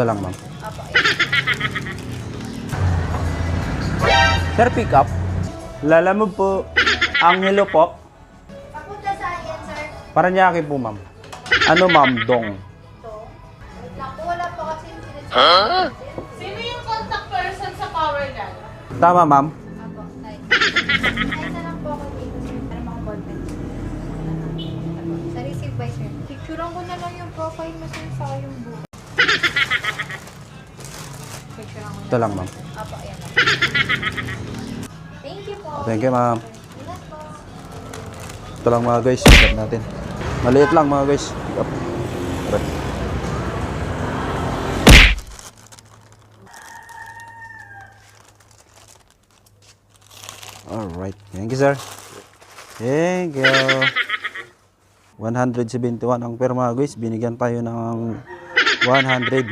Ito lang, ma'am. Apo, Sir, pick up. Lalamove po. Angelo po. papunta sa akin, sir. Paranaque po, ma'am. Ano, ma'am? Dong. Ito. Wait lang po, wala po kasi yung sinasabi. Sino yung contact person sa power gun? Tama, ma'am. Apo, ay. Ay, na lang po ako dito, sir. Para makakontact. Apo, sa receive by, sir. Picturean ko na lang yung profile mo, sir, sa yung buo. Picturean ko na Ito lang, ma'am. Apo, ayan lang. Thank you po. Thank you, ma'am. Ingat po. Ito lang mga guys. Pick up natin. Maliit lang mga guys. Pick up. Tara. Alright. Thank you, sir. Thank you. 171 ang per mga guys. Binigyan tayo ng 100